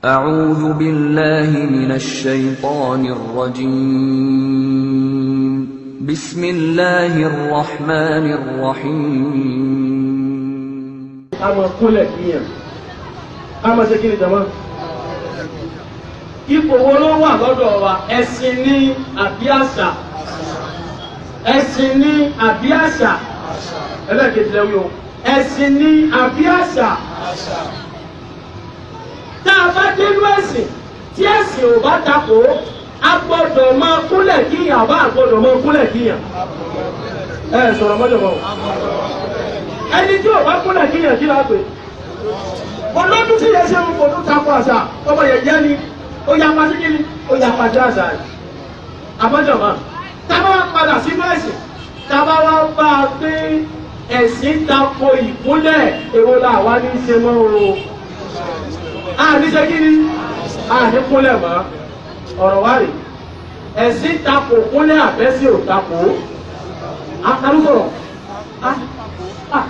أعوذ بالله من الشيطان الرجيم بسم الله الرحمن الرحيم. أما كل كيان أما سكين جماعة ipò wo ló wà lọ́dọ̀ wa ẹ̀sìn ní àbí àṣà ẹ̀sìn ní àbí àṣà ẹlẹ́kejì lẹ́wọ́ ẹ̀sìn ní àbí àṣà tá a bá dénú ẹ̀sìn tí ẹ̀sìn ò bá takò a gbọ́dọ̀ máa kúnlẹ̀ kíyàn bá a gbọ́dọ̀ máa kúnlẹ̀ kíyàn ẹ sọ̀rọ̀ mọ́jọ̀ mọ́ ẹni tí ò bá kúnlẹ̀ kíyàn kí la pè olódún tí yẹn ṣe ń fòdún takò àṣà ọmọ yẹn jẹ́ ni ó yà pa sí kíni ó yà pa sí àṣà rẹ̀ àbọ̀jọ̀mọ́ tábà wá padà sínú ẹ̀sìn tábà wá bá a pé ẹ̀sìn tako ìkúnlẹ̀ èwo la wá ní í ṣe mọ́ o àní ṣe kíni àní kúnlẹ̀ mọ́ ọ̀rọ̀ wá rè ẹ̀sìn tako kúnlẹ̀ àbẹ́sí ò tako àkàlù sọ̀rọ̀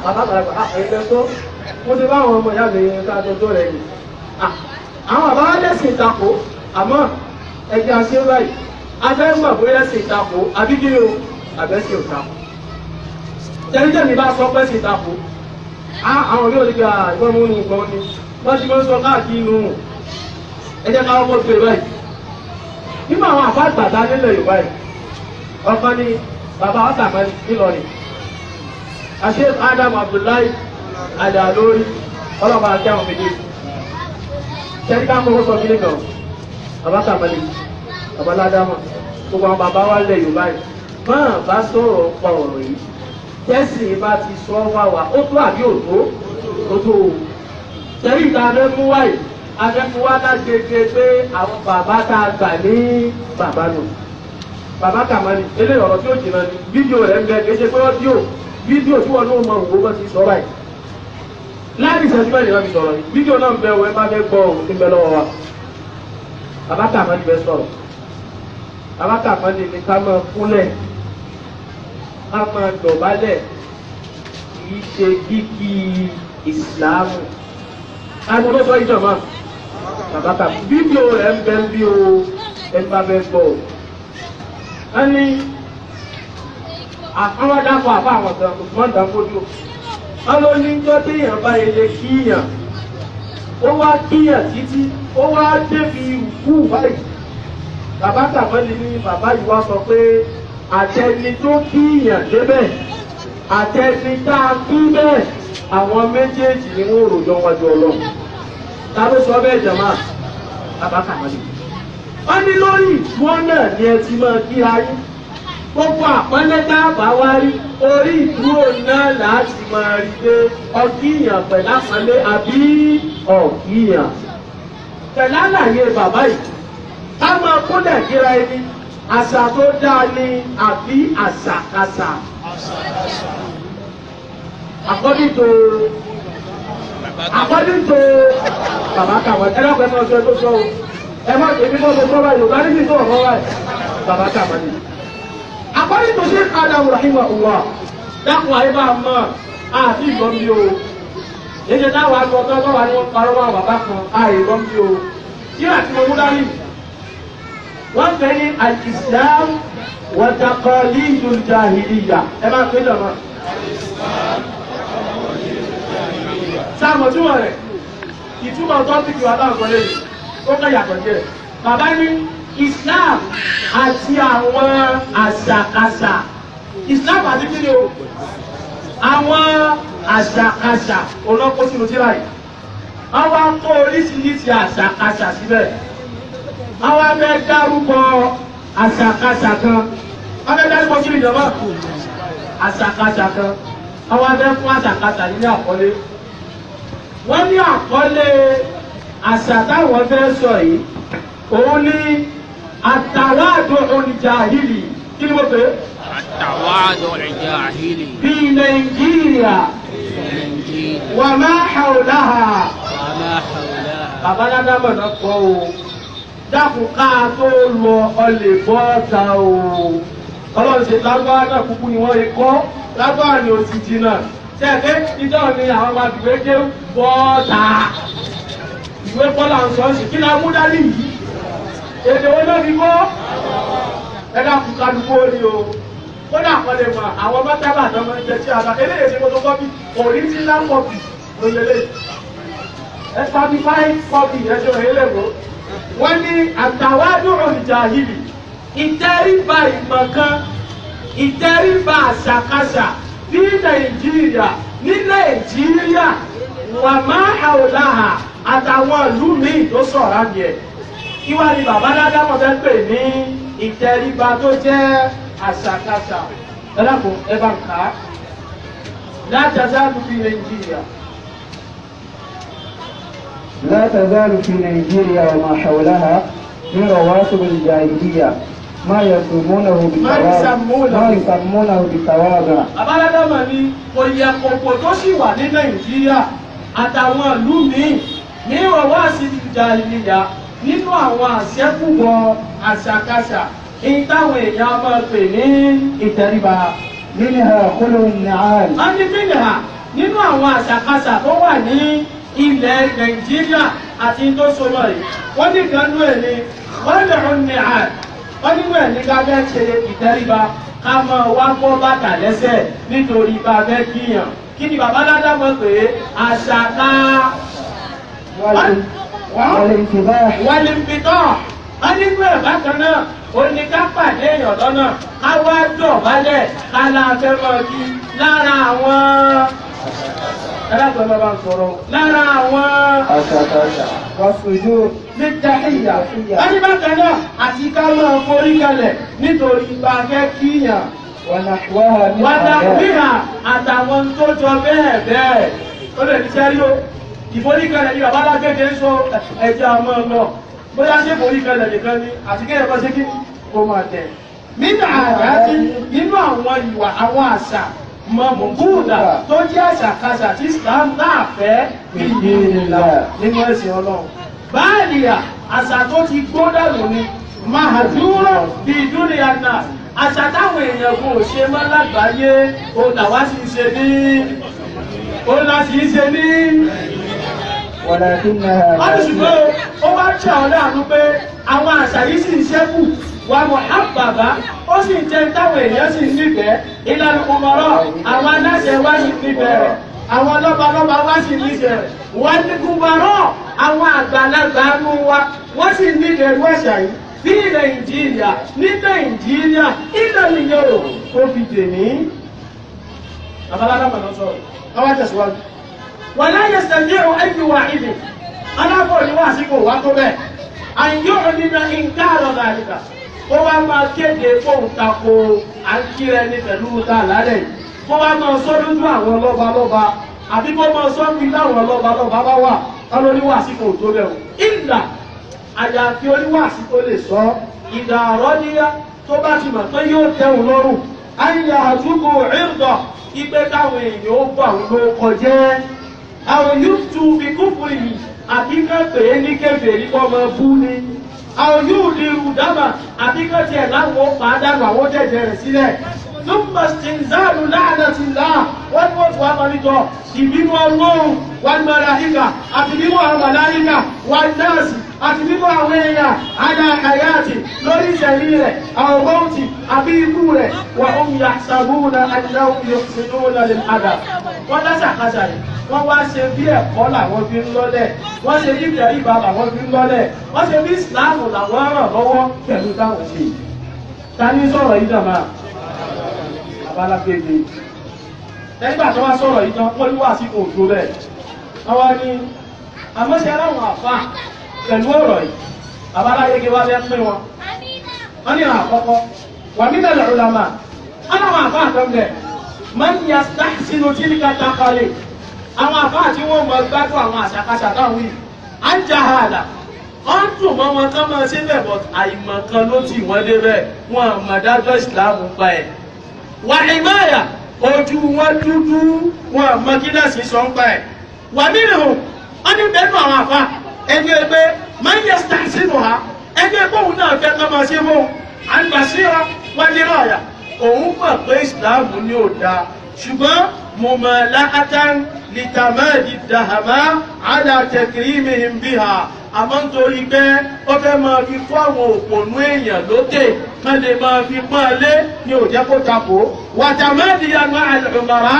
bàbá ẹ̀yẹ tó mo ti bá àwọn ọmọ ìyá mi ká jọjọ́ rẹ̀ yìí àwọn àbá lẹ́sìn ìtakò àmọ́ ẹgbẹ́ aṣẹ́ báyìí afẹ́gbà bóyá lẹ́sìn ìtakò àbí kí ni o àbẹ́sìn ìtakò tẹ́lifíṣẹ́ mi bá sọ pé sí ìtakò àwọn yóò nígbà ìgbọ́n mú nǹkan ni wọ́n ti mọ́ sọ káàkiri nù ẹjẹ́ ká ọkọ̀ gbé báyìí nínú àwọn àbá àgbàdá nílẹ̀ Yorùbá yìí ọkàn ni bàbá ọ̀tàmọ́ nílọrin àṣẹ Adam Abdullahi Adalori ọlọ́ba àti àwọn méjèèjì tẹ́lí ká mọ́ sọ kí ní kan bàbá kàmàlì bàbá ládàmà gbogbo àwọn bàbá wa lẹ̀ Yorùbá yìí máa bá sọ̀rọ̀ pa ọ̀rọ̀ yìí tẹ́sì bá ti sọ wá wá ó tó àbí òtó ó tó o tẹ́lí ìta abẹ́mú wáyé abẹ́mú wá lágbègbè pé àwọn bàbá tá a gbà ní bàbá nù bàbá kàmàlì eléyìí ọ̀rọ̀ tí ó jìnnà ní fídíò rẹ̀ ń bẹ kì í ṣe pé fídíò tí wọn náà mọ òwò bá ti sọ báyìí láti ìṣẹ́jú mẹ́rin náà fi sọ̀rọ̀ yìí fídíò náà ń bẹ wọ́n bá fẹ́ gbọ́ ohun tí ń bẹ lọ́wọ́ wa bàbá kàmọ́lì fẹ́ sọ̀rọ̀ bàbá kàmọ́lì ní ká máa kúnlẹ̀ ká máa dọ̀bálẹ̀ kìí ṣe kíkí ìsìláàmù àwọn tó sọ ìjọba bàbá kàmọ́lì fídíò rẹ̀ ń bẹ ń bí o ẹ bá fẹ́ gbọ́ ọ ní àwọn adáko àbá àwọn kan òṣùwọ̀n dàgbójú alóníjọ́ téèyàn bá ilé kíyàn ó wá kíyàn títí ó wá débi ìkú báyìí bàbá kàmọ́lì ní bàbá yìí wá sọ pé àtẹni tó kíyàn débẹ̀ àtẹni tá a kí bẹ́ẹ̀ àwọn méjèèjì ni wọ́n rojọ́ wájú Ọlọ́run ta ló sọ bẹ́ẹ̀ jàmá bàbá kàmọ́lì wọ́n ní lórí ìwọ́n náà ni ẹ ti máa kíra yín gbogbo àpẹẹlẹ dábàá wá rí orí ìdúró náà láti máa rí pé ọkíyàn pẹ̀lú àpẹẹlẹ àbí ọ̀kíyàn pẹ̀lú àlàyé bàbá yìí ká máa kúnlẹ̀ kíra ẹni àṣà tó dáa ni àbí àṣàkáṣà according to bàbá kàwọn ẹ lọ́pẹ́ náà ṣe tó sọ o ẹ má tèmi náà mo sọ báyìí Yorùbá níbi tó ọ̀rọ̀ báyìí bàbá kàwọn ni. According to Sheikh Adam rahimahullah dákun ayé bá mọ́ àti ìgbọ́n bí o èyí táwọn agbọ́ tó wà ní wọ́n parọ́ wọn bàbá kan àìgbọ́n bí o yíra tí mo mú dání wọ́n fẹ́ ní al-Islam wa taqalidul jahiliya ẹ máa pé jọ̀mọ́ sáàmù túmọ̀ rẹ̀ ìtumọ̀ tọ́pìkì wà láwọn kan lẹ́yìn ó kẹ́ yàtọ̀ jẹ́ bàbá ní Islam àti àwọn àṣàkáṣà Islam àti kí ni o àwọn àṣàkáṣà olóko sínú tíra yìí àwọn akọ oríṣiríṣi àṣàkáṣà síbẹ̀ àwọn abẹ́ dárúkọ àṣàkáṣà kan abẹ́ dárúkọ kí ni ìjọba àṣàkáṣà kan àwọn abẹ́ fún àṣàkáṣà nílé àkọlé wọ́n ní àkọlé àṣà táwọn fẹ́ sọ yìí òun ní àtàwádùn olùjàhìlì kí ni mo pè é? àtàwádùn olùjàhìlì. bí Nàìjíríà wà máa hàwùláhà. Bàbá Ládámọ̀ náà kọ́ o dákun ká tó lọ ọlẹ̀ bọ́ọ̀ta o ọlọ́run ṣe lágbára náà kúkú ni wọ́n lè kọ́ lágbára ni ó ti jìnnà ṣẹ́ẹ̀kẹ́ ìjọ ni àwọn ọmọ àdìgbé jẹ́ bọ́ọ̀ta ìwé bọ́lá ń sọ ọ́ sí kí la mú dání yìí èdè wo ló fi kọ́ ẹ dákun kálukú ó ní o kódà kan lè mọ àwọn mọ́tàbà tó máa ń jẹ tí a bá eléyìí ṣe kótó kọ́pì original copy ló yẹ lé certified copy ẹ ṣe òye lẹ́gbọ́ wọ́n ní àtàwádùn ìjàhìlì ìtẹríba ìmọ̀kan ìtẹríba àṣàkáṣà ní Nàìjíríà ní Nàìjíríà wà máa àwòláhà àtàwọn ìlú míì tó sọ̀rọ̀ àmì kí wá ní bàbá dáadáa fẹ́ pè ní ìtẹríba tó jẹ́ àṣàkáṣà ẹlẹ́kùn ẹbá ń ká la tazalu fi Nàìjíríà. لا تزال في نيجيريا وما حولها من رواتب الجاهلية ما يسمونه بالتواضع. Abáládámà ni òyìnbó tó sì wà ní Nàìjíríà àtàwọn ìlú míì ní ọwọ́ àṣìṣe ìjàhílíyà nínú àwọn àṣẹ́kùbọ̀ àṣàkáṣà èyí táwọn èèyàn máa pè ní ìtẹríba. منها خلو النعال. a ní mílíà nínú àwọn àṣàkáṣà tó wà ní ilẹ̀ Nàìjíríà àti tó sọmọ yìí wọ́n ní kanú ẹ̀ ní khulu ni'al wọ́n nínú ẹ̀ ní ká fẹ́ ṣe ìtẹríba ká máa wá kọ́ bàtà lẹ́sẹ̀ nítorí bá fẹ́ kíyàn kí ni bàbá ládá mọ̀ pé àṣàká wàlìmpìtọ́ wọ́n nínú ẹ̀ bákan náà ó ní ká pàdé èèyàn lọ́nà ká wá dọ̀bálẹ̀ ká láfẹ́ mọ́ kí lára àwọn ẹlẹ́gbẹ̀ẹ́ bá ń sọ̀rọ̀ lára àwọn àṣàkáṣà wàṣojú ní jahíyà wọ́n ní bákan náà àti ká máa forí kalẹ̀ nítorí bá fẹ́ kíyàn wàdàbíhà àtàwọn tó jọ bẹ́ẹ̀ bẹ́ẹ̀ ó lè ní sẹ́rí o ìforíkalẹ̀ ní bàbá alágbèdè ń sọ ẹ̀jẹ̀ ọmọ ọmọ bóyá ṣe ìforíkalẹ̀ nìkan ni àti kéèyàn bá ṣe kí ó máa tẹ̀. nínú àrà tí nínú àwọn ìwà àwọn àṣà mọ̀mọ́bùdà tó jẹ́ àṣàkáṣà tí Islam náà fẹ́ ìdí ìlà nínú ẹ̀sìn Ọlọ́run. báàlìyà àṣà tó ti gbó dànù ni mahadúró bí ìdúnìyà náà àṣà táwọn èèyàn kò ṣe mọ́ lágbàáyé ó làwá sì ṣe ní ó láti ṣe ní. wọ́n ti ṣùgbọ́n ó wá ṣe àwọn láàánú pé àwọn àṣà yìí sì ń ṣẹ́kù wà mọ̀ àbàbá ó sì ń jẹ́ táwọn èèyàn sì ń nífẹ̀ẹ́ ìlànà kòmọ̀rọ̀ àwọn aláṣẹ wá sì nífẹ̀ẹ́ rẹ̀ àwọn lọ́balọ́ba wá sì nífẹ̀ẹ́ rẹ̀ wọ́n ní kúmọ̀rọ̀ àwọn àgbàlagbà nù wa wọ́n sì nífẹ̀ẹ́ rú àṣà yìí bí Nàìjíríà ní Nàìjíríà ìlànà yòrò tó fi dè ní. Babaláwo náà sọ̀rọ̀ káwá tẹ̀síwájú. wọ́n láyé sẹ́ńdẹ̀rù ẹ̀jú wa ìdè alábọ̀ ni wọ́n àsìkò wá tó bẹ́ẹ̀ àyọ̀ nínú nǹkan àlọ́dà àdìgbà kó wá máa kéde fóun tako àkírẹ ní pẹ̀lú ta lálẹ́ yìí kó wá máa sọ lójú àwọn lọ́balọ́ba àbí kó máa sọ bí láwọn lọ́balọ́ba bá wà kálọ́ ní wàásìkò tó bẹ̀rù ìlà àyàfi oníwàásí tó lè sọ ìdá àrọ́níyá tó bá ti mọ̀ pé yóò tẹ̀wọ̀n lọ́rùn àyà àdúgbò ìrìndọ̀ ìgbé káwọn èèyàn ó bọ̀ àwọn ló kọjẹ́ àwọn yóò tu bí kúkúrú yìí àbí ká pè é ní kèfèrí kọ́ máa bú ni àwọn yóò lè rù dábà àbí ká tiẹ̀ láwọn pàdánù àwọn jẹjẹ rẹ̀ sílẹ̀ lùmọ̀ stinzaalu láàdàtì láà wọ́n ní wọ́n ti wá máa nítọ́ ìbínú ọlọ́run wọn màláíkà àti nínú àwọn màláíkà wọn náàsì àti nínú àwọn èèyàn àdá àyàtì lórí ìṣẹ̀lí rẹ̀ àwọn bọ́ọ̀tì àbí ikú rẹ̀ wọ́n ń yà sàbúnà àdínáwó yòókùsínúnà lè padà wọ́n lásàkásà yìí wọ́n wá ṣe bí ẹ̀kọ́ làwọn fi ń lọ́lẹ̀ wọ́n ṣe bí ìtẹríba làwọn fi ń lọ́lẹ̀ wọ́n ṣe bí ìsìláàmù làwọn ràn lọ́wọ́ pẹ̀lú táwọn ṣe yìí. ta ní sọ̀rọ̀ yìí dàmà abálágbèdè nígbà tó wá sọ̀rọ̀ yìí tán wọ́n ní wá sí òjò rẹ̀ wọ́n wá ní àmọ́ṣẹ́ aláwọ̀ àfà pẹ̀lú ọ̀rọ̀ yìí abáláyége wá bẹ́ pín wọn wọ́n ní àkọ́kọ́ wà nílẹ̀ lọ́rùlámà aláwọ̀ àfà àtọ́gbẹ̀ máa ń ya sínú tílíkà tákàlẹ̀ àwọn àfà àti wọ́n mọ̀ gbádùn àwọn àṣàkáṣà táwọn yìí à ń jà hàdà wọ́n dùn mọ́ wọn kán máa ṣe bẹ̀ bọ̀ àìmọ̀ kan ló tì wọ́n débẹ̀ wọn àmọ̀dájọ́ ìsìláàmù pa ẹ̀ wà ìmáyà ojú wọn dúdú wọn mọ kí náà sì sọ ń pa ẹ̀ wà nínú wọn ní bẹ́ẹ̀ nù àwọn àfa ẹni ẹgbẹ́ máa ń yẹ sítàsínù ha ẹni ẹgbẹ́ òun náà fẹ́ kọ́ máa ṣe fún àgbàṣíra wọn ní ọ̀yà òun mọ̀ pé ìsìláàmù ní ò dáa ṣùgbọ́n mumala'atan litamadi dahama ala takrimihim biha àmọ́ nítorí pé ó fẹ́ máa fi kó àwọn òpònú èèyàn lókè kán lè máa fi pọ́n lé ní òjẹ́ kó takò wàtàmẹ́dì àmọ́ àlùmọ̀rá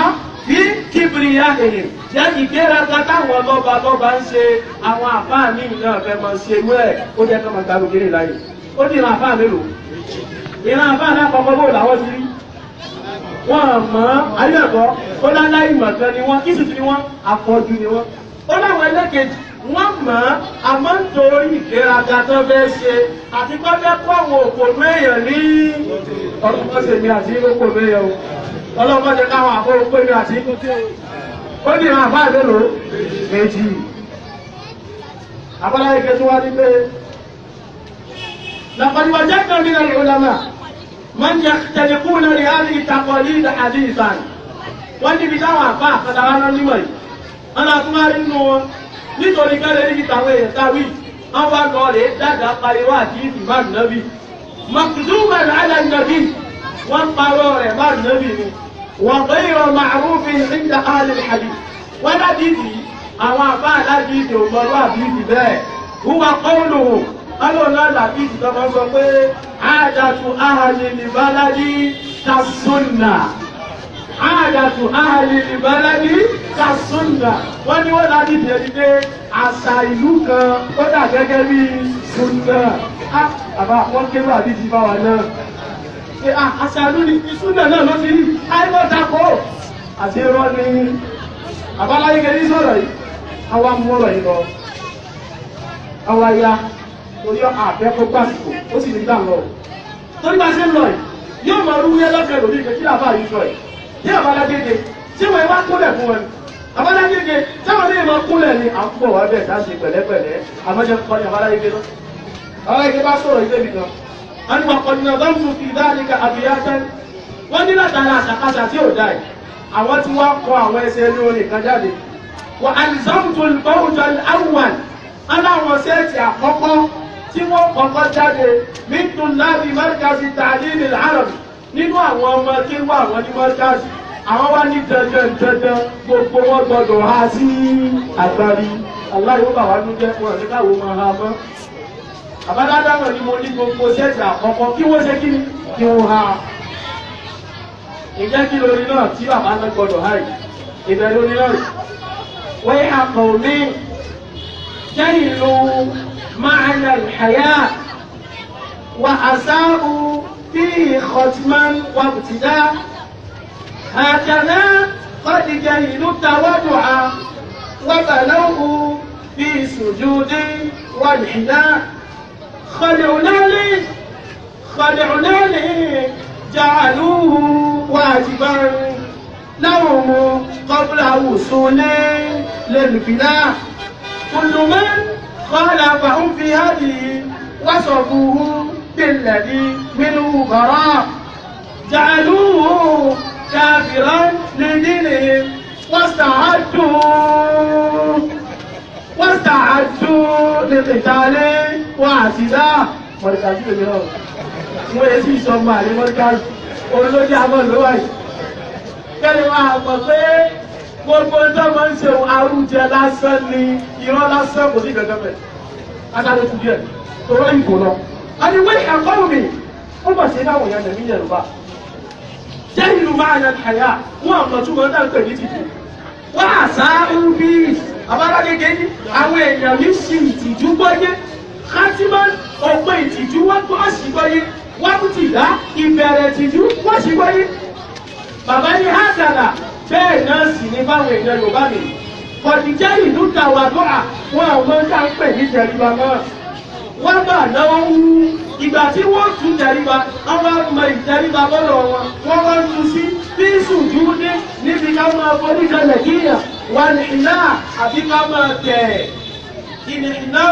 bí kíbrìyà èyàn jẹ́ ìgbéraga táwọn lọ́ba ń ṣe àwọn àfáà ní ìlànà fẹ́ máa ṣe wẹ́ ẹ̀ ó jẹ́ kán máa gbàgbó kéré láyé ó ní ìran àfáà mélòó ìran àfáà náà kọ́kọ́ bó làwọn ti rí wọ́n mọ̀ ayélujára ó láláì mọ̀tán ni wọ́n kí sì ni wọ́n àpọ̀jù ni wọ́n ó láwọn ẹlẹ́kejì wọ́n mọ̀ àmọ́ nítorí ìgbéraga tó fẹ́ ṣe àti kọ́ fẹ́ kó àwọn òpònú èèyàn ní ọdún tó ṣe mi àti òpònú èèyàn o ọlọ́pàá jẹ káwọn àkóró pé mi àti ó ní ìran àbá àdélò méjì àbáláyé kẹtù wá ní pé لقد وجدنا من العلماء من يختلقون لهذه التقاليد حديثا wọ́n níbi táwọn àfá àkàdára náà nímọ̀ yìí wọ́n náà tún máa rí nínú wọn nítorí kẹ́lẹ̀ níbi tàwọn èèyàn táwí wọ́n wá lọ rẹ̀ dáadáa pariwo àti ìfìmáàdì nábì makzuman ala nabi wọ́n parọ́ rẹ̀ máàdì nábì ni wọ́n ghayra ma'rufin inda ahli al-hadith wọ́n ládìdì àwọn àfá aládìdì òmọ̀lú àbídì bẹ́ẹ̀ huwa qawluhu alọ́nà làbídì tó máa sọ pé àádàtú ahli al-baladi kas-sunnah àádàtú ahli al-baladi kas-sunnah wọ́n ní wọ́n láti tẹ̀lé pé àṣà ìlú kan ó dà gẹ́gẹ́ bí sunnah àbá wọ́n kéwà bí ti bá wà náà pé àṣà ìlú ni sunnah náà ló ti rí àìmọ́takò àti irọ́ ni àbáláyé kẹ́lí sọ̀rọ̀ yìí àwa mú ọ̀rọ̀ yìí lọ àwa ya torí àbẹ́ kó gbàsìkò ó sì ní gbà lọ torí bá ṣe ń lọ yìí yóò mọ orú yẹn lọ́kẹ́ lórí ìgbẹ́ kí làbá yìí sọ yìí ní àbálágége tí wọ́n wá kúnlẹ̀ fún wọn àbálágége táwọn ilé ìmọ̀ kúnlẹ̀ ni à ń pọ̀ wá bẹ̀ láti pẹ̀lẹ́pẹ̀lẹ́ àmọ́jẹ́ kọ́ ní àbálágége lọ àbálágége bá sọ̀rọ̀ ilé mi kan wọ́n ní wọn kọ́ nínú ọgọ́rùn tún fi dáadéka àbíyájá wọ́n ní látara àṣàkáṣà tí ò dáì àwọn tí wọ́n kọ àwọn ẹsẹ̀ ní orin kan jáde wọ́n àlìsàmùtò ìfọwọ́jọ àwọn aláwọn sẹ́ẹ̀tì àkọ́kọ́ tí wọ́n kọ́kọ́ jáde mítún láti márkàzì tààlìlì àrọ̀bì nínú àwọn ọmọ tí wọ́n àwọn ní márkàzì àwọn wá ní dandan gbogbo wọn gbọdọ̀ ha sí àgbárí aláyọ̀ bà wá ní jẹ́ wọn ní káwọ́ máa ha mọ́ àbádádáwọ̀ ni mo ní gbogbo sẹ́ẹ̀tì àkọ́kọ́ kí wọ́n ṣe kí wọ́n ha ìjẹ́ kí lórí náà tí bàbá náà gbọdọ̀ ha ìbẹ̀ lórí náà wọ́n yà kọ̀ mí جهلوا معنى الحياة وأساءوا فيه ختما وابتداء هكذا قد جهلوا التواضع وبلوه في سجود وانحناء خلعنا لي جعلوه واجبا لهم قبل وصول للفناء كل من خالفهم في هذه وصفوه بالذي منه براء جعلوه كافرا لدينهم واستعدوا لقتال واعتداء مركز اليوم ويسي سمع لمركز قولوا جعبا لواي كلمة أقوى gbogbo ń tọ́ máa ń ṣe àrùjẹ lásán ni irọ́ lásán kò sí gẹ́gẹ́ bẹ̀. Adájọ́ tún díẹ̀ tó rọ́ ìbò lọ. Àdìwé ẹ̀kọ́ mi ó bọ̀ sí láwọn èèyàn tẹ̀mí Yorùbá. Jẹ́ ìlú máa yan àyà wọ́n àmọ̀ túmọ̀ ń dàgbẹ̀ ní tìjú. Wọ́n àṣà ń bí àbárágége ní àwọn èèyàn ní sí ìtìjú gbọ́yé. Kátímọ́ ọ̀pọ̀ ìtìjú wọ́n gbọ́ sí gbọ́yé. Wọ́n kú ti dá ìbẹ̀rẹ̀ ìtìjú wọ́n sí gbọ́yé. Bàbá ní hádàlà bẹ́ẹ̀ náà sì ní báwọn èèyàn Yorùbá mi kọ̀díjẹ́ ìlú tàwàdọ́à wọn àwọn ọmọdé ń pè ní tẹríba náà wọ́n bà náà ń wú ìgbà tí wọ́n tún tẹríba wọ́n bá mọ ìtẹríba bọ́lọ̀ wọn wọ́n wọ́n tún sí bí sùjú ní níbi ká máa forí kalẹ̀ kíyàn wà ní ìná àbí ká máa tẹ̀ ìní ìná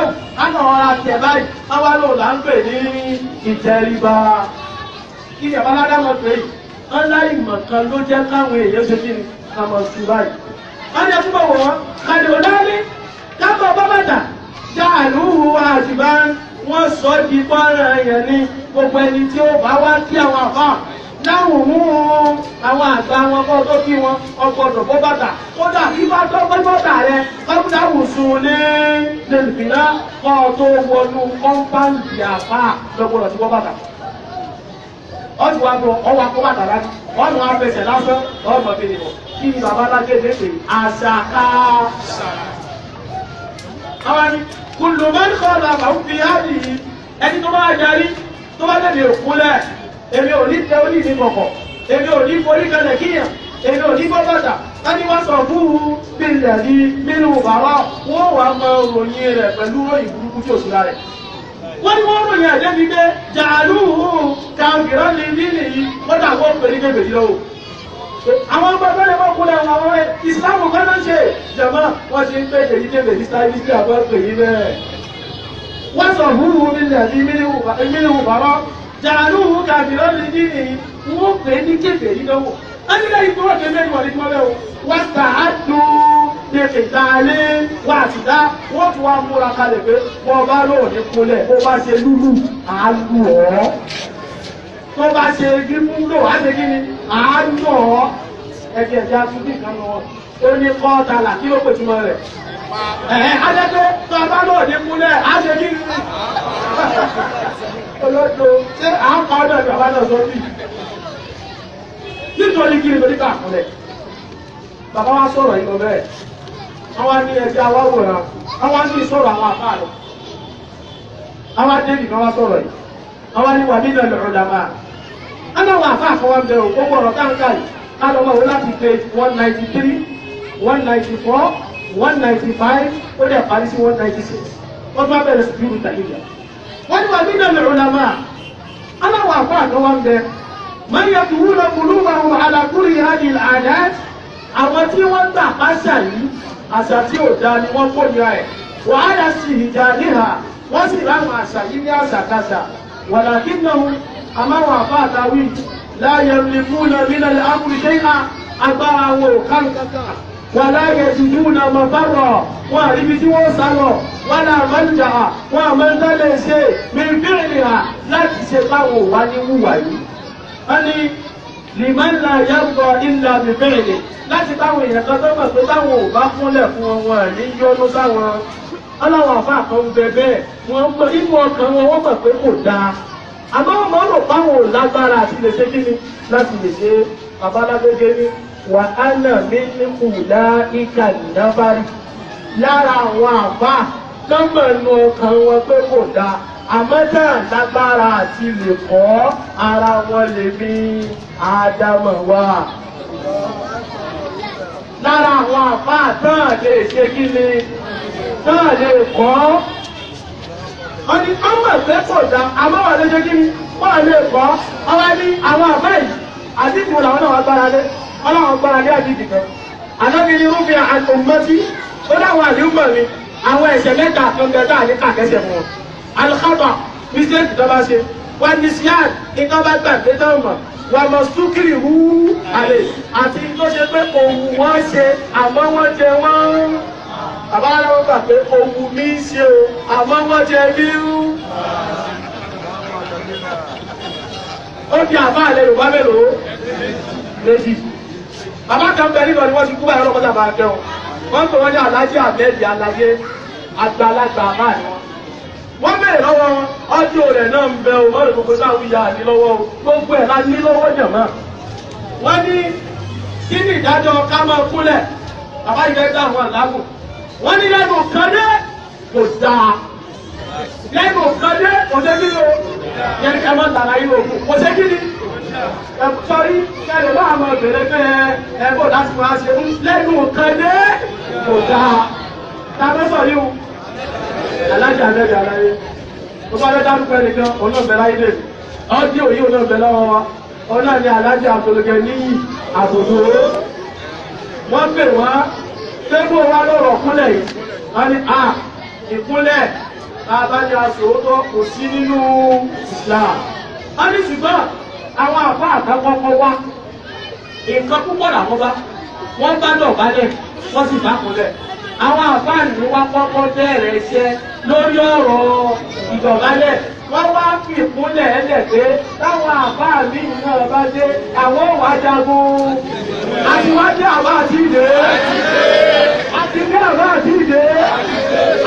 àná ọ̀rá tẹ̀ báyìí àwọn lò là ń pè ní ìtẹríba kí ni àbáládá mọ̀ pé yìí aláìmọ̀ kan ló jẹ́ káwọn èèyàn ṣe kí ni àmọ̀ sí báyìí. wọ́n jẹ́ túbọ̀ wọ́n kàdé òdáálé kábọ̀ bábàtà já àlúhù àjùbá wọ́n sọ di pọ́nrán èèyàn ní gbogbo ẹni tí ó bá wá kí àwọn àfà láwọn mú àwọn àgbà wọn kọ́ tó kí wọn ọgbọ̀dọ̀ bọ́ bàtà kódà kí bá tó bọ́ bàtà rẹ kọ́kúdà wùsùn ní lèlùfìnà kọ́ tó wọnú kọ́ńpáǹdì àfà lọ́gbọ̀dọ̀ tí bọ́ bàtà. ọ̀dùn wa bọ̀ ọwọ́ akọ́ bàtà láti ọ̀nà afẹsẹ̀ lásán ọmọ bìnrin bọ̀ kí ni bàbá alágédé pè àṣàká. àwọn ni kùlùmọ́nì kọ́ ọ̀dà àbáwọ̀ fi hàn yìí ẹni tó máa yarí tó bá tẹ̀lé òkúlẹ̀ èmi ò ní tẹ orí mi kọ̀kọ̀ èmi ò ní forí kalẹ̀ kíyàn èmi ò ní bọ́ bàtà láti wá sọ fún un bílẹ̀ ní nínú bàbá wọ́n wàá mọ ròyìn rẹ̀ pẹ̀lú ròyìn burúkú tí ò sí lára rẹ̀. wọ́n ní wọ́n ròyìn ẹ̀jẹ̀ bíi pé jàálù kàǹgìrán ní nílì yìí wọ́n dà wọ́n pè ní kébèjì lọ́wọ́. àwọn ọmọ bẹ́ẹ̀ wọ́n kúlẹ̀ àwọn ọmọ rẹ̀ ìsìláàmù kan náà ṣe jẹ̀mọ́ wọ́n ti ń pè èyí kébèjì sáyé sí àbọ̀ pè yí bẹ́ẹ̀. wọ́n sọ fún un bílẹ̀ ní nínú bàbá jàlúù kàbírọ́ lè ní èyí wọ́n pè ní kéfèé yìí lọ́wọ́ ẹnìlẹ́ yìí tó wọ́n tẹ́ mẹ́rin wọ̀n ní kọ́lẹ́ o wọ́n tà á dùn ní ìtàlẹ́ wọ́n àti dá wọ́n tún wá múra kalẹ̀ pé wọ́n bá lóò ní kúnlẹ̀ bó bá ṣe lúlù àálù ọ́ tó bá ṣe gímúlò á ṣe kí ni àálù ọ́ ẹ̀jẹ̀ ẹ̀jẹ̀ atúndì kan lọ ó ní kọ́ọ̀tàlà kí ló pè túmọ̀ rẹ̀ adẹ́gbẹ́ tó bá lóò ní kúnlẹ̀ á ṣe kí ni olóòtú ṣé à ń pa ọdọ ìjọba náà sọ bí nítorí kí ni torí ká kúnlẹ̀ bàbá wa sọ̀rọ̀ yìí lọ bẹ́ẹ̀ àwọn ní ẹgbẹ́ awáwòrán àwọn ní ìsọ̀rọ̀ àwọn àfáà lọ àwọn adébì kan wá sọ̀rọ̀ yìí àwọn ní wà nínú ẹlẹ́rọ làmà aláwọ̀ àfáà kan wá ń bẹ̀rù gbogbo ọ̀rọ̀ táǹkà yìí ká lọ́wọ́ wọn láti page 193 194 195 ó dẹ̀ parí sí 196 wọ́n bá bẹ̀rẹ̀ sí bíbí tàyíjà wọ́n ní wà nínú ẹlẹ́rọ làmà aláwọ̀ àfáà kan wá ń bẹ man yatuhuna qulubahum ala kulli hadhihi al-'adat àwọn tí wọ́n gbà pàṣà yìí àṣà tí ò dáa ni wọ́n kórìíra ẹ̀ wàhálà sí ìjà níhà wọ́n sì láwọn àṣà yìí ní àṣàkáṣà walakinnahum àmáwọn àbá àtàwí la yamlikuna min al-amri shay'an agbára wọn ò kárù kankan wala yajiduna mafarra wọn àríbi tí wọ́n sá lọ wala malja'a wọn àmọ́ńdálẹ̀ ṣe min fi'liha láti ṣe báwọn ò wá ní wúwà yìí. wọ́n ní liman la yarda illa bi fi'li láti táwọn èèyàn kan tó mọ̀ pé táwọn ò bá fúnlẹ̀ fún wọn ní yọnu sáwọn aláwọ̀ àfáà kan ń bẹ bẹ́ẹ̀ wọ́n mọ inú ọkàn wọn wọ́n mọ̀ pé kò dáa àmọ́ wọn mọ̀ rò páwọn ò lágbára àti lè ṣe kíni láti lè ṣe babalágbégé ní wà á nà mí nípò láìka ìnáfárì lára àwọn àfáà tó mọ̀ inú ọkàn wọn pé kò dáa àmọ́ tá lágbára àti lè kọ́ ara wọn lè ní ádámọ̀ wá lára àwọn àfáà tán lè ṣe kí ni tán lè kọ́ wọ́n ní ọmọ ìfẹ́ kò dá àmọ́ wà lè ṣe kí ni wọ́n lè kọ́ ọwọ́ ní àwọn àfáà yìí àdìgbò làwọn náà wà gbára lé ọlọ́wọ́n gbára lé àdìgbì kan àdábìnrin rúfin àtòmọ́tí ó dáwọn àdìgbò mi àwọn ẹ̀ṣẹ̀ mẹ́ta kan gẹ́gẹ́ àyíká kẹsẹ̀ fún wọn alkhata mistake tó bá ṣe wà ní siad nǹkan bá gbàgbé táwọn mọ̀ wà mọ̀ súkìrì hú àlè àti tó ṣe pé òwú wọ́n ṣe àmọ́ wọ́n jẹ wọ́n bàbá aláwọ̀ gbà pé òwú mi ṣe o àmọ́ wọ́n jẹ mí rú. ó di àbá àlẹ́ yorùbá mélòó méjì bàbá kan bẹ nígbà tí wọ́n ti kú báyìí ọlọ́mọdé àbá kẹwọn wọ́n pè wọ́n ní alájí àbẹ́ẹ̀dì aláyé àgbàlagbà àbá ni wọ́n bèèrè lọ́wọ́ ọdún rẹ̀ náà ń bẹ o mọ́rin gbogbo sáwọn ìyá àti lọ́wọ́ o gbogbo ẹ̀ láti ní lọ́wọ́ jẹ̀mọ́ wọ́n ní kí ni ìdájọ́ ká máa kúnlẹ̀ bàbá ìfẹ́ dá àwọn àlágùn wọ́n ní lẹ́nu kan dé kò dáa lẹ́nu kan dé kò ṣe kí ni o yẹn ká máa tàrà yín òkú kò ṣe kí ni sọrí kẹlẹ̀ bá àwọn obìnrin pé ẹ bò láti máa ṣe lẹ́nu kan dé kò dáa tàbí sọ yìí o alájà lẹ́jà láyé tó bá lẹ́jà dúpẹ́ nìkan olóòbẹ̀ láyé lè ọdí òyí olóòbẹ̀ lọ́wọ́ wa ọ̀nà ni alájà àtòlùgẹ̀ ní àbòdó wọ́n pè wá tẹ́gbọ́ wa lọ́rọ̀ kúnlẹ̀ yìí wọ́n ní à ìkúnlẹ̀ àbájá sòótọ́ kò sí nínú Islam wọ́n ní ṣùgbọ́n àwọn àfá àtàkọ́kọ́ wá nǹkan púpọ̀ làwọn bá wọ́n bá dọ̀bálẹ̀ wọ́n sì bá kúnlẹ̀ àwọn àfáàní wá kọ́kọ́ bẹ̀rẹ̀ iṣẹ́ lórí ọ̀rọ̀ ìdọ̀bálẹ̀ wọ́n wá fi ìkúnlẹ̀ ẹlẹ̀ pé táwọn àbá mi náà bá dé àwọn òwà jagun àti wá dé àbá àti ìdè àti dé àbá àti ìdè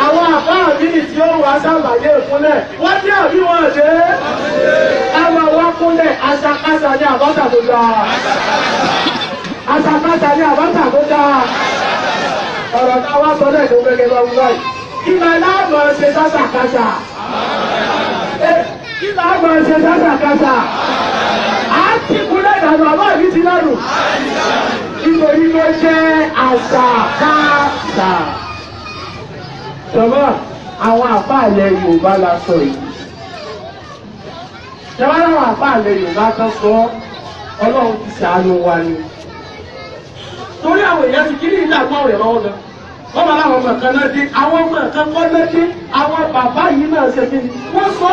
àwọn àbá mi tí ó wá sàlàyé ìkúnlẹ̀ wọ́n dé àbí wọn dé àwọn wá kúnlẹ̀ àṣàkáṣà ní àbáta tó dáa àṣàkáṣà ní àbáta tó dáa ọ̀rọ̀ tá a wá sọ lẹ́yìn tó gẹ́gẹ́ bá wú báyìí ìgbà láàmú ṣe sásàkáṣà ìgbà láàmú ṣe sásàkáṣà á ti kúnlẹ̀ ìdàgbà àbá mi ti lọ́rùn nítorí ló jẹ́ àṣàkáṣà. Jọ̀mọ́ àwọn àfáàlẹ̀ Yorùbá la sọ yìí. Jọ̀wọ́ àwọn àfáàlẹ̀ Yorùbá kan sọ Ọlọ́run ti ṣàánú wa ni. Torí àwọn èèyàn ti kiri ilé àgbọ̀n rẹ̀ lọ́wọ́ gan. Wọ́n máa láwọn ọmọ kan náà dé, àwọn ọmọ kan kọ́ lẹ́dí, àwọn bàbá yìí náà ṣe kí ni. Wọ́n sọ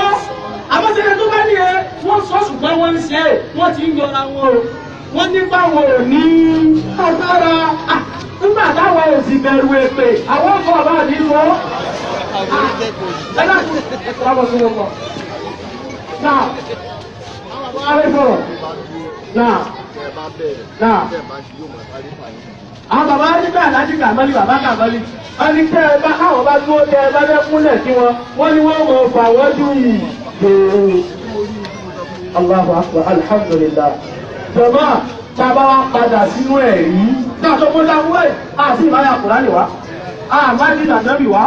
àbọ̀sẹ̀lẹ̀ tó bá ní ẹ, wọ́n sọ ṣùgbọ́n wọ́n ń ṣe é, wọ́n ti ń yọra wọn o. Wọ́n ní báwọn ò ní agbára. Nígbà táwọn ò sì bẹ̀rù èpè, àwọn ọkọ̀ ọba ní lọ. Ẹ dákun, ẹ kọ́ àwọn tó wọ́n mọ̀. Náà, àwọn ará sọ̀rọ̀. Náà, náà. Àwọn bàbá ní bẹ́ẹ̀ láti Kàmálì, bàbá Kàmálì. Wọ́n ní tẹ́ ẹ bá káwọn bá dúró tẹ́ ẹ bá fẹ́ kúnlẹ̀ sí wọn. Wọ́n ní wọ́n mọ̀ fà wọ́n jù yìí. Allahu akbar, alhamdulillah. Jọ̀mọ́ tàbá wá padà sínú ẹ̀rí náà tó kó dáwọ́ ẹ̀ àti ìbáyà Kùránì wá àmá ní ìdàjọ́bì wá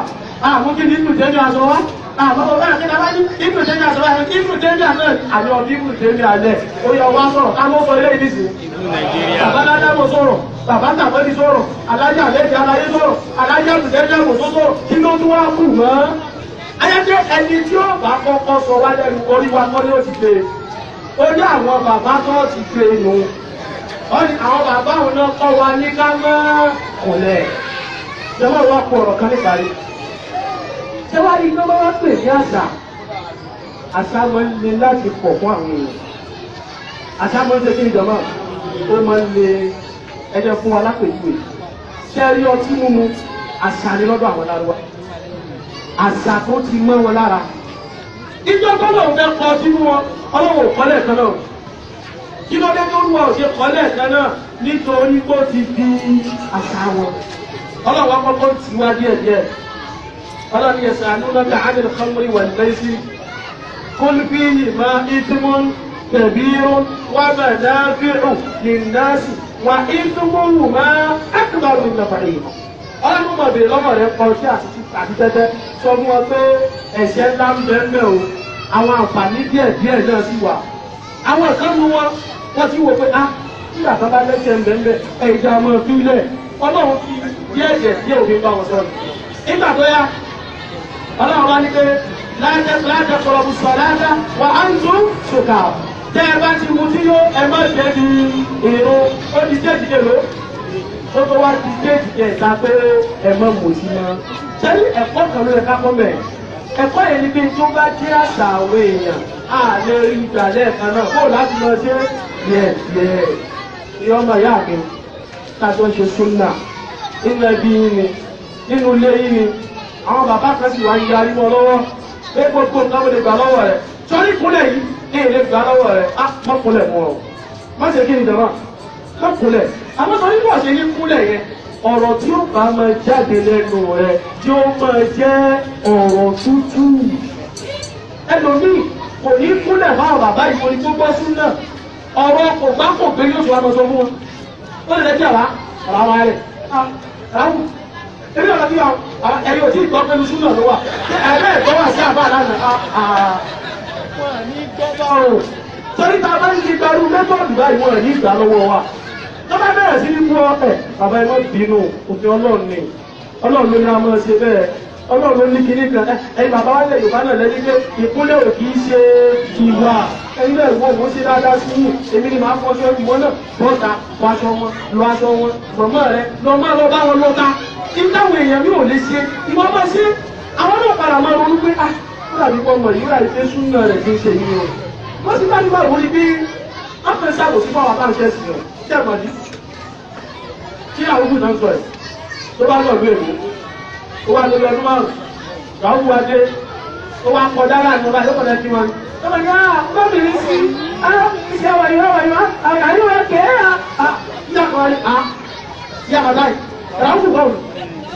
àmú kí ní ìlú tẹ́lẹ̀ aṣọ wá àmọ́ ọ̀rẹ́ àti ìdáwà ní ìlú tẹ́lẹ̀ aṣọ wá ìlú tẹ́lẹ̀ alẹ́ àmì ọ̀bí ìlú tẹ́lẹ̀ alẹ́ ó yọ wá sọ̀rọ̀ ká mọ́ sọ ilé ìdísì bàbá ládámọ̀ sọ̀rọ̀ bàbá tàbẹ́lì sọ̀rọ̀ alájà lẹ́jẹ̀ aláyé sọ̀rọ̀ alájà tùtẹ́jẹ̀mọ̀ tó sọ̀rọ̀ kí ló tún wá kù mọ́ ayájẹ́ ẹni tí ó bá kọ́kọ́ sọ wájẹ́ ní orí wa kọ́ ní ó ti gbé orí àwọn bàbá tó ti gbé nù wọ́n ní àwọn bàbá òun náà kọ́ wa ní ká mọ́ kọ̀lẹ̀ jẹ́wọ́ wá kú ọ̀rọ̀ kan níparí ṣé wá rí iná bá wá pè ní àṣà àṣà máa ń le láti pọ̀ fún àwọn èèyàn àṣà máa ń ṣe kí ni jọmọ́ ó máa ń le ẹjẹ fún wa lápèjúwe ṣé rí ọtí mímu àṣà ni lọ́dọ̀ àwọn lárúbá àṣà tó ti mọ́ wọn lára ìjọ tó lòun fẹ́ kọ ọtí mú wọn ọlọ́wọ́ kọ́lẹ̀ kan náà kí ló dé tó wọ́n ṣe kọ́lẹ̀ kan náà nítorí kó ti di àṣà wọn ọlọ́wọ́ akọ́kọ́ ti wá díẹ̀ díẹ̀ ọlọ́ni ẹ̀sẹ̀ ànúnàkà ánìl khamri wal maisir qul fīhimā ithmun kabīrun wa manāfi'u lin-nāsi wa ithmuhumā akbaru min naf'ihimā ọlọ́run mọ̀ bèèrè lọ́wọ́ rẹ̀ kọ sí àti tẹ́tẹ́ sọ fún wọn pé ẹ̀ṣẹ̀ ńlá ń bẹ́ẹ̀ mẹ́ o àwọn àǹfààní díẹ̀ díẹ̀ náà sì wà àwọn kan nu wọn wọ́n ti wò pé nígbà tó bá lẹ́sẹ̀ ń bẹ́ẹ̀ ẹ̀jẹ̀ àmọ́ ìfilẹ̀ ọlọ́run fi díẹ̀ díẹ̀ òfin bá wọn sọ̀rọ̀ nígbà tó yá ọlọ́run wá ní pé láti kọ̀rọ̀ bùsọ̀ láti wà á ń tún ṣùkà tẹ́ ẹ bá ti mú tí yóò ẹ má jẹ́ di èrò ó ti jẹ́ ìdílé ló ó tó wá ti jẹ́ ìdílé ìta pé ẹ má mú sí mọ́ sẹ́yìn ẹ̀kọ́ kan ló yẹ ká kọ́ mẹ́ ẹ̀kọ́ yẹn ni pé tó bá jẹ́ àṣà àwọn èèyàn á lè rí ìgbà lẹ́ẹ̀kan náà kó láti lọ ṣe díẹ̀ ní ọmọ ìyá mi tájọ́ ṣe súnà nínú ẹbí yín ni nínú ilé yín ni àwọn bàbá kan sì wá ń yarí wọn lọ́wọ́ pé gbogbo nǹkan mo lè gbà lọ́wọ́ rẹ̀ sọ́rí kúnlẹ̀ yìí ní ilé gbà lọ́wọ́ rẹ̀ má kúnlẹ̀ mọ́ ọ má ṣe kí ni jọ̀wọ́ má kúnlẹ̀ àmọ́ sọ nígbà ṣe ní kúnlẹ̀ yẹn ọ̀rọ̀ tí ó bá máa jáde lẹ́nu rẹ̀ tí ó máa jẹ́ ọ̀rọ̀ tútù ẹlòmíì kò ní kúnlẹ̀ fáwọn bàbá yìí kò ní gbogbo súnà ọ̀rọ̀ kò gbá kò pé yóò tó wá lọ sọ fún wọn ó lè lẹ́jọ́ àrá ọ̀rọ̀ àwọn rẹ̀ ráwù ebi ọ̀rọ̀ bí ẹ̀rí ò tí ì gbọ́ pẹ̀lú súnà ló wà ẹ̀rẹ́ ẹ̀gbọ́ wà sí àbá àlànà wọn ní gbọ́dọ̀ o torí ta bá ń ti gbarú mẹ́tọ́ọ̀dù báyìí wọn ní ìgbà lọ́wọ́ wa tó bá bẹ̀rẹ̀ sí ní fún ọ̀pẹ̀ bàbá ẹ̀ mọ́ bínú òfin ọlọ́run ni ọlọ́run ló ní a máa ṣe bẹ́ẹ̀ ọlọ́run ló ní kinní kan ẹ̀yin bàbá wa lè Yorùbá náà lẹ́ni pé ìkúnlẹ̀ ò kì í ṣe ìwà ẹ̀yin náà ìwọ òun ṣe dáadáa sí yìí èmi ni màá fọṣọ ìwọ náà bọ́ta fọ aṣọ wọn lọ aṣọ wọn mọ̀mọ́ rẹ lọ máa lọ bá wọn lọ́ta ìdáhùn èèyàn mi ò lè ṣe ìwọ máa ṣe àwọn náà padà máa ronú pé ó dàbí pọ́ mọ̀ ìwúrà ìfẹ́ súnmọ́ rẹ̀ kì í ṣe yìí o wọ́n sì bá nígbà wọlé bí wọ́n fẹ́ ṣàkóso fún àwọn abáǹṣẹ́ sí rẹ̀ tí ẹ̀ mọ̀dí tí àwọn òkú náà sọ ẹ̀ tó bá lọ ìlú èkó ó wá lórí ọdún márùn-ún ràhùn adé ó wá kọjá láàrin ọba ìlọ́kọ̀ọ́dá tí wọ́n ọmọ ní àbọ̀bìnrin sí iṣẹ́ wà yíwá àyíwá kẹ́ yàkọ̀ báyìí ràúkù bọ́ọ̀lù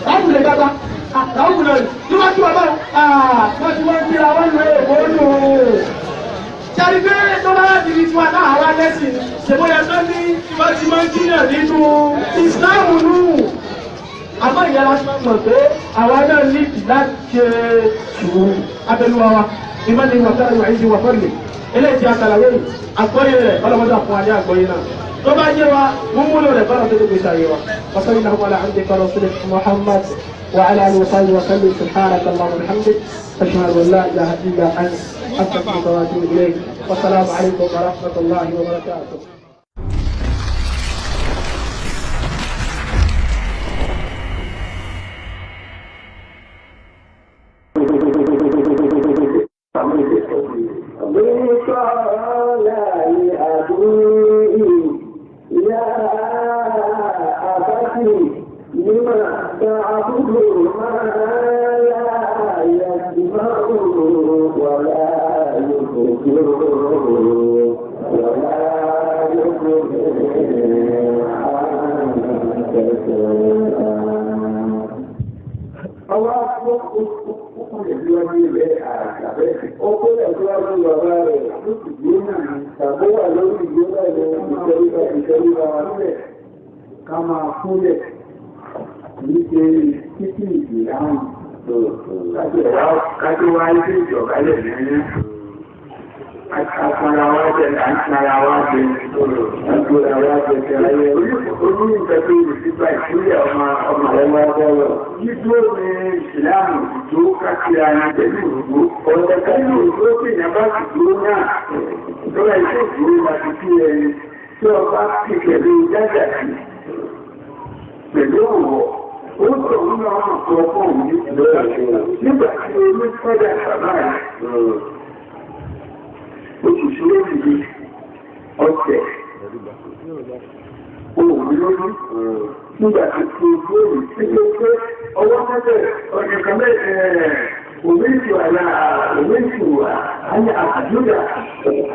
ràúkù lè gbágbá ràúkù lọ́rì tí wọ́n tí wọ́n bá wọ́n tí wọ́n kíra wọ́n lè bọ́ọ̀lù ṣàrí pé tó bá láti rí tiwa náà àwa lẹ́sìn ṣèbóyẹ tó ní wọ́n ti máa ń kíyàn nínú ìsìláàmù nù àmọ́ ìyá láti mọ̀ pé àwa náà ní láti ṣe ṣùgbọ́n abẹnuwa wa ìmọ̀ ní wọ́n tẹ́lẹ̀ wọ̀nyí wọ́n fọ́lẹ̀ eléyìí ti àtàlàyé àgbọ́yé rẹ̀ ọlọ́mọdé àfún adé àgbọ́yé náà tó bá yé wa mú múlò rẹ̀ bọ́lá tó gbèsè ayé wa وصلى اللهم على عبدك ورسولك محمد وعلى اله وصحبه وسلم سبحانك اللهم وبحمدك اشهد ان لا اله الا انت استغفرك واتوب اليك والسلام عليكم ورحمه الله وبركاته Kama fúnlẹ̀ ní ṣe títí ìdáhùn kájú wá ilé ìjọ̀kálẹ̀ nínú àkàrà wá jẹ́ àkàrà wá jẹ́ àgbòrà wá jẹ́ tẹ́láyé orí ìtẹ́kù ìrùsígbà ìpínlẹ̀ ọmọ ẹwà bọ́ọ̀lọ̀ yídó ní ìsìláàmù ìdó kákìrà ní pẹ̀lú ìrùgbó ọ̀tẹ̀kẹ́ ní ìrùgbó pè ní abá ìdúró náà lọ́wọ́ iṣẹ́ ìdúró láti kí ẹni tí ọba kìkẹ̀lú jájà sí pẹ̀lú ọ̀wọ̀ ó sọ nínú ọmọ tó ọkọ̀ òun nígbà tí omi fẹ́dà sàmáà oṣùṣù lórí ọ̀sẹ̀ òun lórí nígbà tí kí ojú òun tí ó pé ọwọ́ mẹ́bẹ̀ ọ̀nà kan òmìnirò àlà òmìnirò àyà àdúrà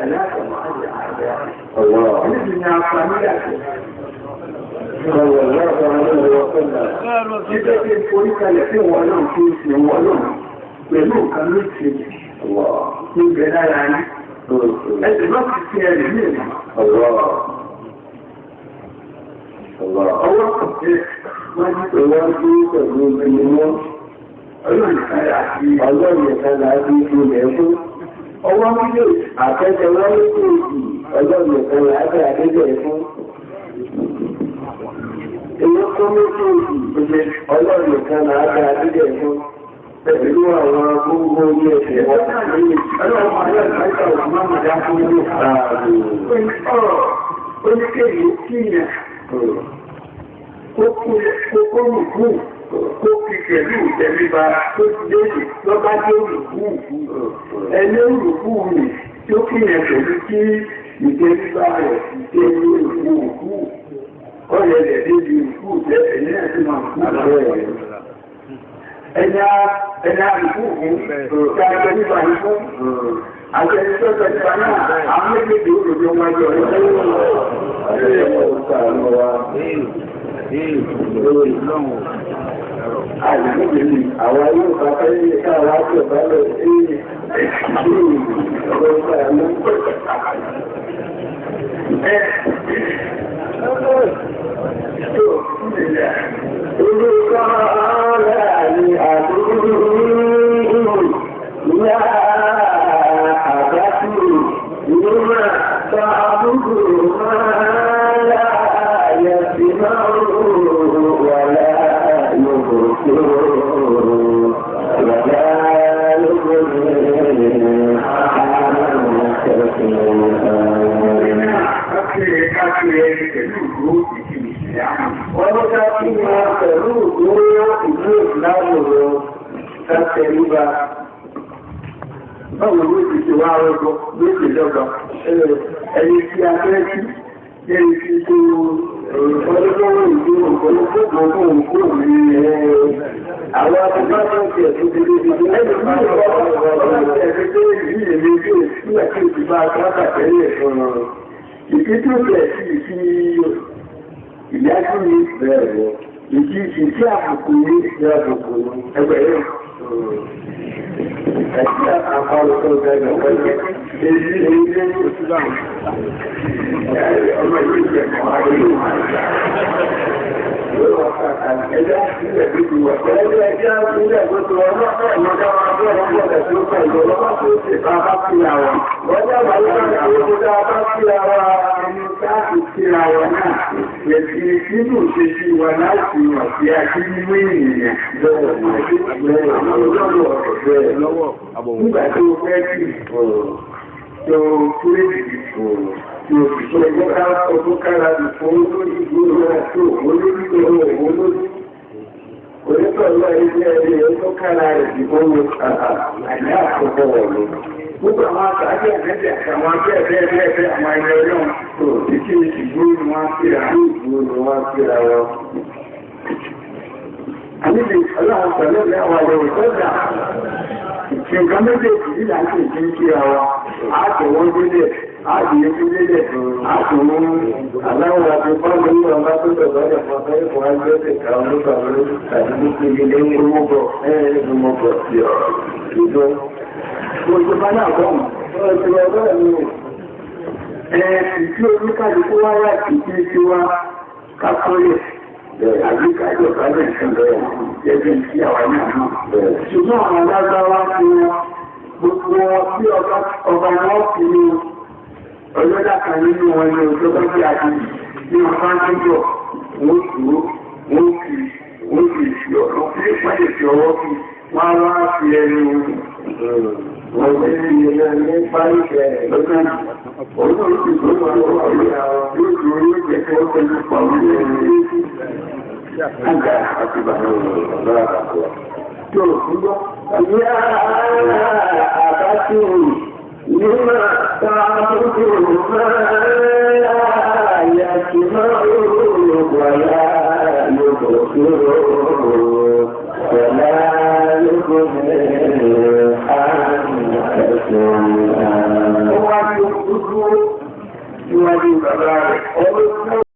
aláàkọ̀mọ́ àyà àyà ọ̀wọ́ níbi ni àǹfààní àti Jíjẹ́ kí n forí kalẹ̀ sí wọn náà kí n sì wọn náà pẹ̀lú nǹkan méjì ní ìbẹ̀ lára ní. Ẹ̀sìn náà ti fi ẹ̀rì ní ìmọ̀. Ọwọ́ kò jẹ́ wọ́n ní pẹ̀lú ọdún pẹ̀lú ìgbìmọ̀. Ọlọ́run ìkan láti ilẹ̀ fún. Ọwọ́ mílò àtẹ́jẹ́ wọ́n ní kò sí ọlọ́run ìkan láti àtẹ́jẹ́ fún. Èyí kó méjèèjì ìpele ọlọ́run kan náà dá dídẹ̀ fún pẹ̀lú àwọn gbogbo orí ẹ̀sẹ̀ wọ́n ní ọlọ́run ayọ́ ìpáìtà òṣùmá màdá fún ilé ọ̀rọ̀ oníkèyí kíyàn ó kó rùkú ó fi pẹ̀lú ìtẹ̀lébà tó ti léèrè lọ́bá dé rùkú ẹni rùkú mi tó kíyàn pẹ̀lú kí ìtẹ̀lébà rẹ̀ ti dé rùkú ọ̀rẹ́ rẹ̀ débi ìkú jẹ́ ẹ̀yìn ẹ̀sìn máa fún àlọ́ ẹ̀yà ìkú fún kí a jẹ́ nípa ìkú àjẹ́sọ́ tẹ̀síwá náà àwọn méjèèjì òjòjò wọn jọ àìsíkèlì àwọn yóò bá fẹ́ káwàá tí ọ̀bá lọ sí Báwo ló ti ṣe wá ọgbọ́ ló ti lọ́gbà ẹni tí a fẹ́ sí ẹni tí tó ọlọ́gbọ́n ìlú ọ̀pọ̀lọpọ̀ fún òkú ní àwọn akẹ́kọ̀ọ́ tó ń fi ẹ̀sùn ti rí ibi ẹni tí ó wọ́n láti ẹ̀sùn tó rí ìlú èmi tí ó sì wà tí ó ti bá akáàkà tẹ́lẹ̀ fún un. Ìdí tó bẹ̀ sí ìfi ìyájú ní bẹ̀rẹ̀ ìdí ìfi àbùkù ní àbùkù ẹgbẹ̀ yẹn. Ẹ̀sìn àpapọ̀ tó bẹ̀rẹ̀ pẹ̀lú èyí èyí lé ní oṣù láwọn. Ọmọ ìlú ìjẹ̀kọ̀ ayé ẹjá sílẹ̀ tó ti wà pẹ̀lú ẹjá sílẹ̀ tó ti wọ́n lọ́pọ̀ ìmọ̀já máa bọ́ ọ̀pọ̀ ọ̀dẹ̀ tó kọ̀ ìjọ lọ́pọ̀ tó ti bá bá sí àwọn. Wọ́n jẹ́ wà lọ́pọ̀ tó dá bá sí àwọn ẹni láti sí àwọn náà. Ẹ̀sì sínú ṣe sí wa láti wà sí àti nínú ènìyàn. Nígbà tó fẹ́ sí tó kúrèdì tí o fi ṣe ẹgbẹ́ ká ọdún kára bí fún olórí ìgbóòrò náà tó olórí ìgbóòrò olórí onítọ̀lọ́ ilé ẹgbẹ́ tó kára rẹ̀ bí fún àìní àkọ́kọ́ wọ̀lú. Gbogbo àwọn àtàkì àtẹ́jẹ̀ àwọn abẹ́ẹ̀bẹ́ẹ̀bẹ́ẹ̀ àwọn ẹgbẹ́ náà tó títí ìgbóòrò wọn síra wọn. Àníbi ọlọ́run pẹ̀lú àwọn àyẹ̀wò ìtọ́jà nǹkan méjèèjì nígbà tí ìdí ń kíra wa àtẹ̀wọ́n délẹ̀ àdìyẹ tó délẹ̀ àtẹ̀wọ́n aláwọ̀ àti fọ́nà ní ọba tó bẹ̀rẹ̀ ọ̀dẹ̀ fún ọ̀fẹ́ ìfún agbẹ́sẹ̀ káwọn nípa lórí tàbí ní pé ilé ń gbọ́gbọ́ ẹ̀ẹ́dẹ́gbọ́gbọ́ sí ọ̀rọ̀ ìjọ. Gbogbo bá náà bọ̀ ọ̀rọ̀ ti ọ̀rọ̀ ẹ̀mí ìdí oníkàlùkù wá wá ìdí tí wá kákọ́lẹ̀ àgbékájọ̀ kájọ̀ ìṣẹ̀lẹ̀ ẹgbẹ́ tí àwọn náà bẹ̀rẹ̀. Ṣùgbọ́n àwọn alágbáwá fi wọn gbogbo wọn tí ọba wọn fi ní ọlọ́dà kan nínú wọn ní ọjọ́ bá bí àti ní ọ̀pá tó bọ̀ wọ́n dúró wọ́n fi ìṣù ọ̀rọ̀ pé wọ́n lè fi ọwọ́ fi wọ́n wá fi ẹnu wọ́n lè ní ilẹ̀ ní páríkẹ̀ lọ́sàn òun náà sì tó wà lọ́wọ́ yóò dúró yóò jẹ́ kí wọ́n tẹ́lú pa orí ẹni àgbà àti bàbá ọ̀rọ̀ àpapọ̀. Tó ń gbọ́. Ìyá àbátí nígbà tààrùkù máa yàtì máa wàlá yóò kúrò wàlá yóò mẹ́rin àmì ẹ̀sùn. Ó wá ní ojú ìwádìí bàbá rẹ̀.